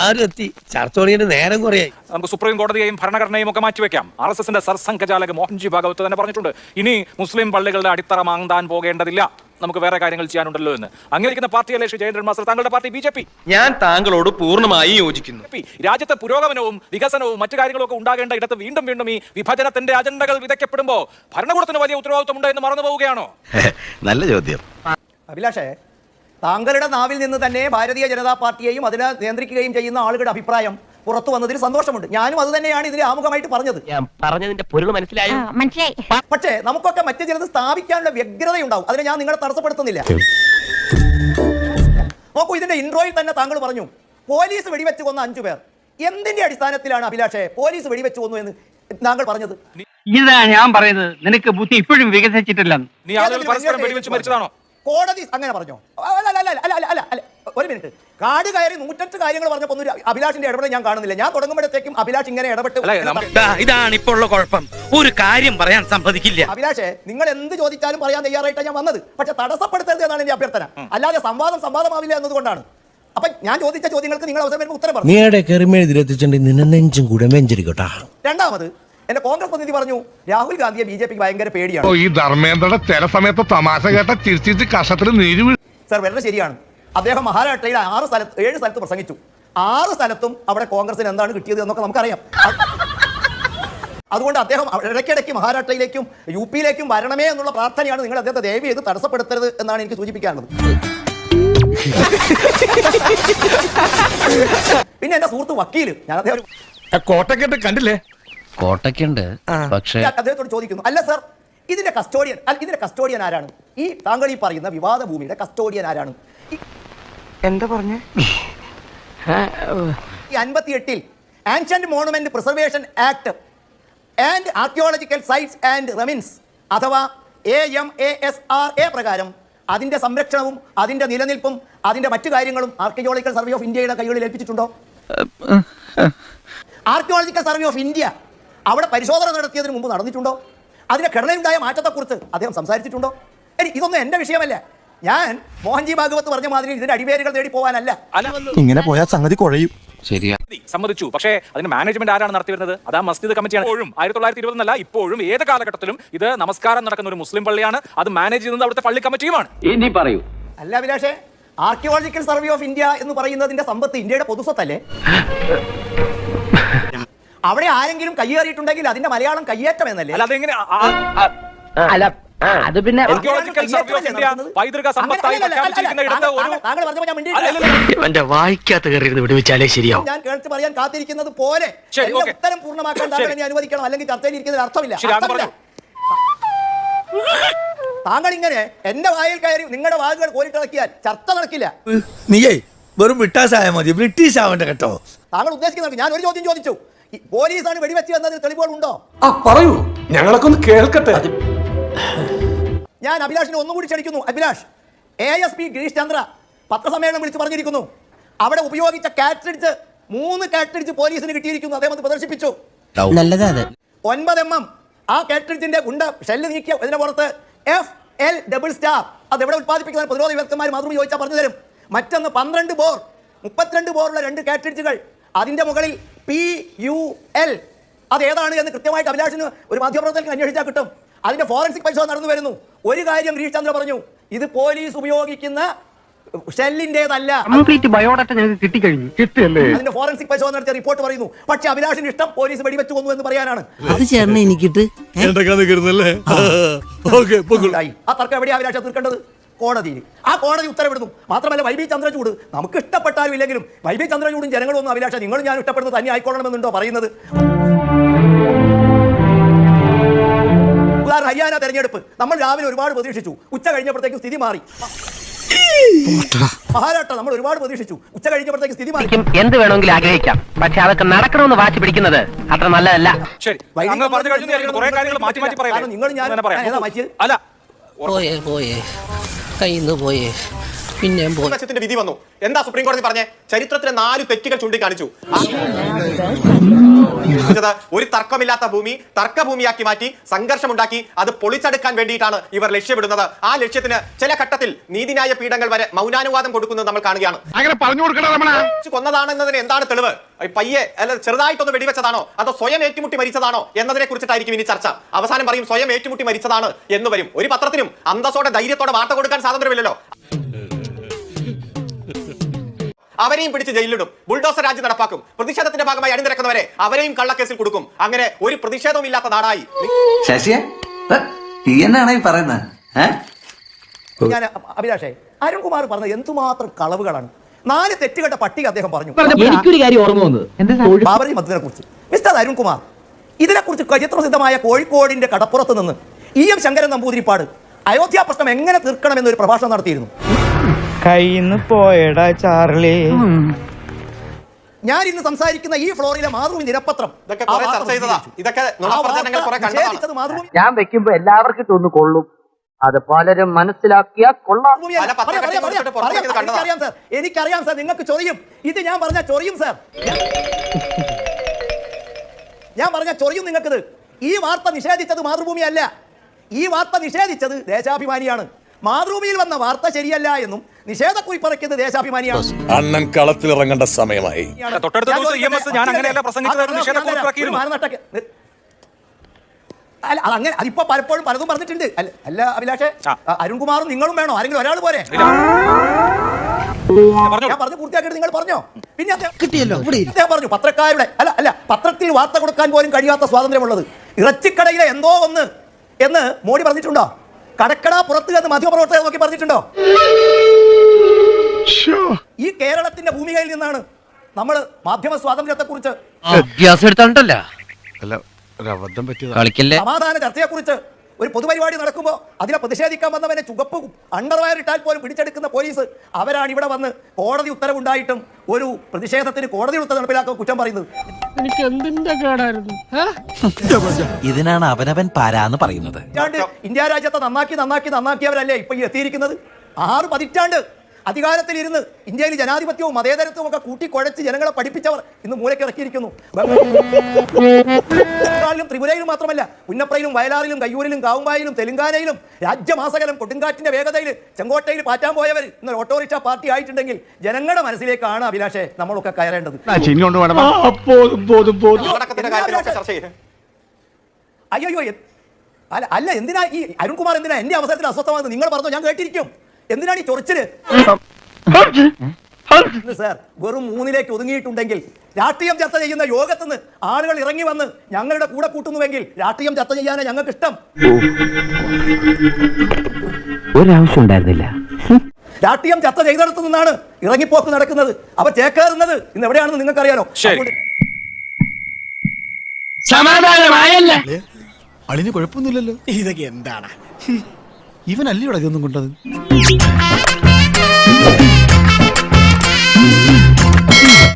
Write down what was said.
എല്ലാരും എത്തി. ചർച്ച തുടങ്ങിയിട്ട് നേരം കുറയായി. നമുക്ക് സുപ്രീം കോടതിയെയും ഭരണഘടനയും ഒക്കെ മാറ്റിവെക്കാം. RSSന്റെ സർസംഘചാലക് മോഹൻജി ഭാഗവത് തന്നെ പറഞ്ഞിട്ടുണ്ട്, ഇനി മുസ്ലിം പള്ളികളുടെ അടിത്തറ മാന്താൻ പോകേണ്ടതില്ല, നമുക്ക് വേറെ കാര്യങ്ങൾ ചെയ്യാനുണ്ടല്ലോ എന്ന്. അംഗീകരിക്കുന്ന പാർട്ടിയല്ലേ ശ്രീ ജയേന്ദ്രൻ മാസ്റ്റർ താങ്കളുടെ പാർട്ടി BJP? ഞാൻ താങ്കളോട് പൂർണ്ണമായി യോജിക്കുന്നു. രാജ്യത്തെ പുരോഗമനവും വികസനവും മറ്റു കാര്യങ്ങളും ഒക്കെ ഉണ്ടാകേണ്ട ഇടത്ത് വീണ്ടും വീണ്ടും ഈ വിഭജനത്തിന്റെ അജണ്ടകൾ വിതയ്ക്കപ്പെടുമ്പോൾ ഭരണകൂടത്തിന് വലിയ ഉത്തരവാദിത്വമുണ്ട് എന്ന് മറന്നു പോവുകയാണോ? നല്ല ചോദ്യം. അഭിലാഷേ, താങ്കളുടെ നാവിൽ നിന്ന് തന്നെ ഭാരതീയ ജനതാ പാർട്ടിയെയും അതിനെ നിയന്ത്രിക്കുകയും ചെയ്യുന്ന ആളുകളുടെ അഭിപ്രായം പുറത്തു വന്നതിൽ സന്തോഷമുണ്ട്. ഞാനും അത് തന്നെയാണ് ഇതിൽ ആമുഖമായിട്ട് പറഞ്ഞത്. ഞാൻ പറഞ്ഞതിന്റെ പൊരുൾ മനസ്സിലായോ? മനസ്സിലായി. പക്ഷേ നമുക്കൊക്കെ മറ്റു ചിലത് സ്ഥാപിക്കാനുള്ള വ്യഗ്രതയുണ്ടാവും. അതിനെ ഞാൻ നിങ്ങളെ തടസ്സപ്പെടുത്തുന്നില്ല. നോക്കൂ, ഇതിന്റെ ഇൻട്രോയിൽ തന്നെ താങ്കൾ പറഞ്ഞു പോലീസ് വെടിവെച്ച് കൊന്ന 5 പേർ. എന്തിന്റെ അടിസ്ഥാനത്തിലാണ് അഭിലാഷേ പോലീസ് വെടിവെച്ച് കൊന്നു എന്ന് താങ്കൾ പറഞ്ഞത്? ഇതാ ഞാൻ പറയുന്നത്, നിനക്ക് ബുദ്ധി ഇപ്പോഴും വികസിച്ചിട്ടില്ലെന്ന്. നീ ആളുകൾ പരസ്പരം വെടിവെച്ച് മരിച്ചതാണോ? കോടതി അങ്ങനെ പറഞ്ഞോ? അല്ല, ഒരു മിനിറ്റ്. കാട് കയറി 108 കാര്യങ്ങൾ പറഞ്ഞപ്പോൾ ഒരു അഭിലാഷിന്റെ ഇടപെടൽ ഞാൻ കാണുന്നില്ല. ഞാൻ തുടങ്ങുമ്പോഴത്തേക്കും അഭിലാഷ് ഇങ്ങനെ ഇടപെട്ട്. ഇതാണ് ഇപ്പോൾ ഉള്ള കുഴപ്പം. ഒരു കാര്യം പറയാൻ സമ്മതിക്കില്ല. അഭിലാഷേ, നിങ്ങൾ എന്ത് ചോദിച്ചാലും പറയാൻ തയ്യാറായിട്ടാണ് ഞാൻ വന്നത്. പക്ഷെ തടസ്സപ്പെടുത്തരുത് എന്നാണ് എന്റെ അഭ്യർത്ഥന. അല്ലാതെ സംവാദമാവില്ല എന്നതുകൊണ്ടാണ്. അപ്പൊ ഞാൻ ചോദിച്ച ചോദ്യങ്ങൾക്ക് നിങ്ങൾ അവസരം വരുമ്പോൾ ഉത്തരം പറഞ്ഞു. രണ്ടാമത് എന്റെ കോൺഗ്രസ് പ്രതിനിധി പറഞ്ഞു രാഹുൽ ഗാന്ധിയെ BJPക്ക് ഭയങ്കര പേടിയാണ്. ഈ ധർമ്മേന്ദ്രയുടെ ചില സമയത്ത് തമാശ കേട്ട ചിരിച്ചിട്ട് കഷത്തിൽ നീര്. സർ, വളരെ ശരിയാണ്. അദ്ദേഹം മഹാരാഷ്ട്രയിൽ 7 സ്ഥലത്ത് പ്രസംഗിച്ചു. 6 സ്ഥലത്തും അവിടെ കോൺഗ്രസിന് എന്താണ് കിട്ടിയത് എന്നൊക്കെ നമുക്കറിയാം. അതുകൊണ്ട് അദ്ദേഹം ഇടയ്ക്കിടയ്ക്ക് മഹാരാഷ്ട്രയിലേക്കും UPയിലേക്കും വരണമേ എന്നുള്ള പ്രാർത്ഥനയാണ്. നിങ്ങൾ അദ്ദേഹത്തെ ദയവ് ചെയ്ത് തടസ്സപ്പെടുത്തരുത് എന്നാണ് എനിക്ക് സൂചിപ്പിക്കാനുള്ളത്. പിന്നെ എന്റെ സുഹൃത്ത് വക്കീൽ, ഞാൻ അദ്ദേഹം കോട്ടക്കെട്ട് കണ്ടില്ലേ? കോട്ടയ്ക്കുണ്ട്, പക്ഷേ അദ്ദേഹത്തോട് ചോദിക്കുന്നു, അല്ല സർ, ഇതിന്റെ കസ്റ്റോഡിയൻ ആരാണ്? ഈ താങ്കൾ ഈ പറയുന്ന വിവാദ ഭൂമിയുടെ കസ്റ്റോഡിയൻ ആരാണ്? എന്താ പറഞ്ഞേ? ഈ 58-ൽ ancient monument preservation act and archaeological sites and remains അഥവാ AMASRA പ്രകാരം അതിന്റെ സംരക്ഷണവും അതിന്റെ നിലനിൽപ്പും അതിന്റെ മറ്റു കാര്യങ്ങളും ആർക്കിയോളജിക്കൽ സർവേ ഓഫ് ഇന്ത്യയുടെ കൈകളിൽ ഏൽപ്പിച്ചിട്ടുണ്ടോ? ആർക്കിയോളജിക്കൽ സർവേ ഓഫ് ഇന്ത്യ അവിടെ പരിശോധന നടത്തിയതിനു മുമ്പ് നടന്നിട്ടുണ്ടോ? അതിന്റെ ഘടനയുണ്ടായ മാറ്റത്തെക്കുറിച്ച് അദ്ദേഹം സംസാരിച്ചിട്ടുണ്ടോ? ഇതൊന്നും എന്റെ വിഷയമല്ല. ഞാൻ മോഹൻജി ഭാഗവത് പറഞ്ഞ മാതിരി ഇതിന്റെ അടിവേരുകൾ തേടി പോകാനല്ല. ഇങ്ങനെ പോയാൽ സംഗതി കുഴയും. ശരിയാ, സമ്മതിച്ചു. പക്ഷേ അതിന് മാനേജ്മെന്റ് ആരാണ് നടത്തിവരുന്നത്? അതാ മസ്ജിദ് കമ്മിറ്റിയാണ്. ഇപ്പോഴും 1920 ഇപ്പോഴും ഏത് കാലഘട്ടത്തിലും ഇത് നമസ്കാരം നടക്കുന്ന ഒരു മുസ്ലിം പള്ളിയാണ്. അത് മാനേജ് ചെയ്യുന്നത് അവിടുത്തെ പള്ളി കമ്മിറ്റിയുമാണ്. ഇനി പറയൂ. അല്ല അഭിലാഷേ, ആർക്കിയോളജിക്കൽ സർവേ ഓഫ് ഇന്ത്യ എന്ന് പറയുന്നതിന്റെ സമ്പത്ത് ഇന്ത്യയുടെ പൊതുസ്വത്തല്ലേ? അവിടെ ആരെങ്കിലും കയ്യേറിയിട്ടുണ്ടെങ്കിൽ അതിന്റെ മലയാളം കയ്യേറ്റം എന്നല്ലേ? അല്ല, അതെങ്ങനെ? അല്ല, അത് പിന്നെ വായിക്കാത്ത കയറി വിടുവിച്ചാലേ ശരിയാവും. ഞാൻ കേട്ട് പറയാൻ കാത്തിരിക്കുന്നത് പോലെ ഉത്തരം പൂർണ്ണമാക്കാൻ താങ്കൾ എന്നെ അനുവദിക്കണം, അല്ലെങ്കിൽ ചർച്ചയിൽ ഇരിക്കുന്നതിന് അർത്ഥമില്ല. താങ്കൾ ഇങ്ങനെ എന്റെ വായിൽ കയറി നിങ്ങളുടെ വാക്കുകൾ കോരിട്ടിളക്കിയാൽ ചർച്ച നടക്കില്ല. നീയേ വെറും വിട്ടാസായ മതി, ബ്രിട്ടീഷ് ആവണ്ട കേട്ടോ. താങ്കൾ ഉദ്ദേശിക്കുന്നത് ഞാൻ ഒരു ചോദ്യം ചോദിച്ചു, പോലീസാണ് വെടിവെച്ച് എന്നതിന് തെളിവുകളുണ്ടോ? പറയൂ, ഞങ്ങളൊക്കെ ഒന്ന് കേൾക്കട്ടെ. ഞാൻ അഭിലാഷിനെ ഒന്നുകൂടി ക്ഷണിക്കുന്നു. അഭിലാഷ്, ASP ഗിരീഷ് ചന്ദ്ര പത്രസമ്മേളനം വിളിച്ച് പറഞ്ഞിരിക്കുന്നു അവിടെ ഉപയോഗിച്ച കാട്രിഡ്ജ് 3 കാട്രിഡ്ജ് പോലീസിന് കിട്ടിയിരിക്കുന്നു. അദ്ദേഹം അത് പ്രദർശിപ്പിച്ചു. 9 mm ആ കാട്രിഡ്ജിന്റെ ഷെല്ല് നീക്കിയ ഇതിന്റെ പുറത്ത് FL ഡബിൾ സ്റ്റാർ. അത് എവിടെ ഉത്പാദിപ്പിക്കുന്ന പ്രതിരോധ വിദഗ്ധന്മാർ മാത്രം ചോദിച്ചാൽ പറഞ്ഞു തരും. മറ്റൊന്ന് 12 ബോർ 32 ബോറുള്ള 2 കാട്രിഡ്ജുകൾ. അതിന്റെ മുകളിൽ PUL. അത് ഏതാണ് എന്ന് കൃത്യമായിട്ട് അഭിലാഷിന് ഒരു മാധ്യമപ്രവർത്തകർക്ക് അന്വേഷിച്ചാൽ കിട്ടും. അതിന്റെ ഫോറൻസിക് പരിശോധന നടന്നു വരുന്നു. ഒരു കാര്യം ഗിരീഷ് ചന്ദ്ര പറഞ്ഞു, ഇത് പോലീസ് ഉപയോഗിക്കുന്ന ഷെല്ലിന്റേതല്ല. ബയോഡാറ്റ ഞങ്ങൾക്ക് കിട്ടിക്കഴിഞ്ഞു. കിട്ടിയല്ലേ? അതിന്റെ ഫോറൻസിക് പരിശോധന നടത്തിയ റിപ്പോർട്ട് പറയുന്നു. പക്ഷെ അഭിലാഷിന് ഇഷ്ടം പോലീസ് വെടിവെച്ചു കൊന്നു എന്ന് പറയാനാണ്. ആ തർക്കം എവിടെയാ അഭിലാഷ് തീർക്കേണ്ടത്? കോടതിയിൽ. ആ കോടതി ഉത്തരവിടുന്നു. മാത്രമല്ല YB ചന്ദ്രചൂഡ് നമുക്ക് ഇഷ്ടപ്പെട്ടാലും ഇല്ലെങ്കിലും YB ചന്ദ്രചൂടും ജനങ്ങളും ഒന്നും അഭിലാഷ നിങ്ങളും ഞാൻ ഇഷ്ടപ്പെടുന്നത് തന്നെ ആയിക്കൊള്ളണമെന്നുണ്ടോ പറയുന്നത്? ഹരിയാന തെരഞ്ഞെടുപ്പ് നമ്മൾ രാവിലെ ഒരുപാട് പ്രതീക്ഷിച്ചു, ഉച്ച കഴിഞ്ഞപ്പോഴത്തേക്കും സ്ഥിതി മാറി. മഹാരാഷ്ട്ര നമ്മൾ ഒരുപാട് പ്രതീക്ഷിച്ചു, ഉച്ച കഴിഞ്ഞപ്പോഴത്തേക്ക് സ്ഥിതി മാറി. എന്ത് വേണമെങ്കിലും ആഗ്രഹിക്കാം, പക്ഷെ അതൊക്കെ നടക്കണമെന്ന് വാശി പിടിക്കുന്നത് അത്ര നല്ലതല്ല. ശരി, നിങ്ങൾ ഞാൻ അല്ല പോയേ കയ്യിന്ന് പോയേ വശത്തിന്റെ വിധി വന്നു. എന്താ സുപ്രീം കോടതി പറഞ്ഞേ? ചരിത്രത്തിലെ 4 തെറ്റുകൾ ചൂണ്ടിക്കാണിച്ചു. ഒരു തർക്കമില്ലാത്ത ഭൂമി തർക്കഭൂമിയാക്കി മാറ്റി സംഘർഷമുണ്ടാക്കി അത് പൊളിച്ചെടുക്കാൻ വേണ്ടിയിട്ടാണ് ഇവർ ലക്ഷ്യമിടുന്നത്. ആ ലക്ഷ്യത്തിന് ചില ഘട്ടത്തിൽ നീതിന്യായ പീഠങ്ങൾ വരെ മൗനാനുവാദം കൊടുക്കുന്നത് നമ്മൾ കാണുകയാണ്. കൊന്നതാണെന്നതിന് എന്താണ് തെളിവ്? പയ്യെ അല്ല ചെറുതായിട്ടൊന്ന് വെടിവെച്ചതാണോ അതോ സ്വയം ഏറ്റുമുട്ടി മരിച്ചതാണോ എന്നതിനെ കുറിച്ചിട്ടായിരിക്കും ഇനി ചർച്ച. അവസാനം പറയും സ്വയം ഏറ്റുമുട്ടി മരിച്ചതാണ് എന്ന് വരും. ഒരു പത്രത്തിനും അന്തസ്സോടെ ധൈര്യത്തോടെ വാർത്ത കൊടുക്കാൻ സ്വാതന്ത്ര്യമില്ലല്ലോ. അവരെയും പിടിച്ച് ജയിലിലിടും. ബുൾഡോസർ രാജ്യം നടപ്പാക്കും. പ്രതിഷേധത്തിന്റെ ഭാഗമായി അണിനിരക്കുന്നവരെ അവരെയും കള്ളക്കേസിൽ കൊടുക്കും. അങ്ങനെ ഒരു പ്രതിഷേധവും ഇല്ലാത്ത നാടായി. ശശിയെ എന്നാണ് ഈ പറയുന്നത്? ഞാൻ അഭിലാഷേ, അരുൺകുമാർ പറഞ്ഞത് എന്തുമാത്രം കളവുകളാണ്. 4 തെറ്റുകളുടെ പട്ടിക അദ്ദേഹം പറഞ്ഞു. എനിക്കൊരു കാര്യം ഓർമ്മ വന്നത് ബാബറി മസ്ജിദിനെ കുറിച്ച്. മിസ്റ്റർ അരുൺകുമാർ, ഇതിനെക്കുറിച്ച് ചരിത്രസിദ്ധമായ കോഴിക്കോടിന്റെ കടപ്പുറത്ത് നിന്ന് EM ശങ്കരൻ നമ്പൂതിരിപ്പാട് അയോധ്യ പ്രശ്നം എങ്ങനെ തീർക്കണമെന്നൊരു പ്രഭാഷണം നടത്തിയിരുന്നു. കയ്യിന്ന് പോയടാ ചാർലി. ഞാൻ ഇന്ന് സംസാരിക്കുന്ന ഈ ഫ്ലോറിലെ മാതൃഭൂമി ദിനപത്രം ഞാൻ വെക്കുമ്പോ എല്ലാവർക്കും തോന്നു കൊള്ളും. അത് പലരും മനസ്സിലാക്കിയാ കൊള്ളാം. എനിക്കറിയാം സാർ, നിങ്ങൾക്ക് ചൊറിയും. ഇത് ഞാൻ പറഞ്ഞ ചൊറിയും സാർ, ഞാൻ പറഞ്ഞ ചൊറിയും നിങ്ങൾക്കിത്. ഈ വാർത്ത നിഷേധിച്ചത് മാതൃഭൂമി അല്ല, ഈ വാർത്ത നിഷേധിച്ചത് ദേശാഭിമാനിയാണ്. മാതൃഭൂമിയിൽ വന്ന വാർത്ത ശരിയല്ല എന്നും നിഷേധക്കുറിപ്പിറക്കിയത് ദേശാഭിമാനിയാണ്. അണ്ണൻ കളത്തിലിറങ്ങേണ്ട സമയമായി. തൊട്ടടുത്ത ദിവസം EMS ഞാൻ അങ്ങനെയല്ല പ്രസംഗിച്ചതായിരുന്നു, നിഷേധക്കുറിപ്പിറക്കിയിരുന്നു. അല്ല അതങ്ങനെ അതിപ്പോ പലപ്പോഴും പലതും പറഞ്ഞിട്ടുണ്ട്. അല്ല അഭിലാഷേ, അരുൺകുമാറും നിങ്ങളും വേണോ? ആരെങ്കിലും ഒരാൾ പോരെ? ഞാൻ പറഞ്ഞു പൂർത്തിയാക്കിയിട്ട് നിങ്ങൾ പറഞ്ഞോ. പിന്നെ അദ്ദേഹം പറഞ്ഞു പത്രക്കാരുടെ അല്ല പത്രത്തിൽ വാർത്ത കൊടുക്കാൻ പോലും കഴിയാത്ത സ്വാതന്ത്ര്യമുള്ളത് ഇറച്ചിക്കടയിലെ എന്തോ ഒന്ന് എന്ന് മോഡി പറഞ്ഞിട്ടുണ്ടോ? കടക്കട പുറത്ത് എന്ന് മാധ്യമപ്രവർത്തകർ നോക്കി പറഞ്ഞിട്ടുണ്ടോ? ഈ കേരളത്തിന്റെ ഭൂമികയിൽ നിന്നാണ് നമ്മൾ മാധ്യമ സ്വാതന്ത്ര്യത്തെ കുറിച്ച് സമാധാന ചർച്ചയെക്കുറിച്ച് ഒരു പൊതുപരിപാടി നടക്കുമ്പോൾ അതിനെ പ്രതിഷേധിക്കാൻ വന്നവനെ ചുവപ്പ് അണ്ടർവയർ ഇട്ടാൽ പോലും പിടിച്ചെടുക്കുന്ന പോലീസ് അവരാണ് ഇവിടെ വന്ന് കോടതി ഉത്തരവുണ്ടായിട്ടും ഒരു പ്രതിഷേധത്തിന് കോടതി ഉത്തരവ് നടപ്പിലാക്കാൻ കുറ്റം പറയുന്നത്. ഇതിനാണ് അവനവൻ പാരാന്ന് പറയുന്നത്. ഇന്ത്യ രാജ്യത്തെ നന്നാക്കിയവരല്ലേ ഇപ്പൊ ഈ എത്തിയിരിക്കുന്നത്? 6 പതിറ്റാണ്ട് അധികാരത്തിലിരുന്ന് ഇന്ത്യയിൽ ജനാധിപത്യവും മതേതരത്വവും ഒക്കെ കൂട്ടിക്കുഴച്ച് ജനങ്ങളെ പഠിപ്പിച്ചവർ ഇന്ന് മൂലയ്ക്ക് ഇറക്കിയിരിക്കുന്നു. ത്രിപുരയിലും മാത്രമല്ല, പുന്നപ്രയിലും വയലാറിലും കയ്യൂരിലും കാവുമ്പായിലും തെലുങ്കാനയിലും രാജ്യമാസകലം കൊടുങ്കാറ്റിന്റെ വേഗതയിൽ ചെങ്കോട്ടയിൽ പാറ്റാൻ പോയവർ ഇന്ന് ഓട്ടോറിക്ഷ പാർട്ടി ആയിട്ടുണ്ടെങ്കിൽ ജനങ്ങളുടെ മനസ്സിലേക്കാണ് അഭിലാഷേ നമ്മളൊക്കെ കയറേണ്ടത്. അയ്യോ അല്ല എന്തിനാ ഈ അരുൺകുമാർ എന്തിനാ എന്റെ അവസരത്തിൽ അസ്വസ്ഥമാകുന്നത്? നിങ്ങൾ പറഞ്ഞോ, ഞാൻ കേട്ടിരിക്കും. എന്തിനാണ് ഈ ചൊറിച്ചില്? സാർ വെറും 3ലേക്ക് ഒതുങ്ങിയിട്ടുണ്ടെങ്കിൽ രാഷ്ട്രീയം ചർച്ച ചെയ്യുന്ന യോഗത്തുനിന്ന് ആളുകൾ ഇറങ്ങി വന്ന് ഞങ്ങളുടെ കൂടെ കൂട്ടുന്നുവെങ്കിൽ രാഷ്ട്രീയം ചർച്ച ചെയ്യാനാണ് ഞങ്ങൾക്ക് ഇഷ്ടം. ഒരാവശ്യം ഉണ്ടായിരുന്നില്ല. രാഷ്ട്രീയം ചർച്ച ചെയ്തെടുത്തു നിന്നാണ് ഇറങ്ങിപ്പോക്ക് നടക്കുന്നത്. അവ ചേക്കേറുന്നത് ഇന്ന് എവിടെയാണെന്ന് നിങ്ങൾക്കറിയാലോ. സമാധാനമായല്ലേ? അളിന് കുഴപ്പമൊന്നുമില്ലല്ലോ. ഇതൊക്കെ എന്താണ്? ഇവനല്ലേ ഇവിടെ ഇതൊന്നും കൊണ്ടത്?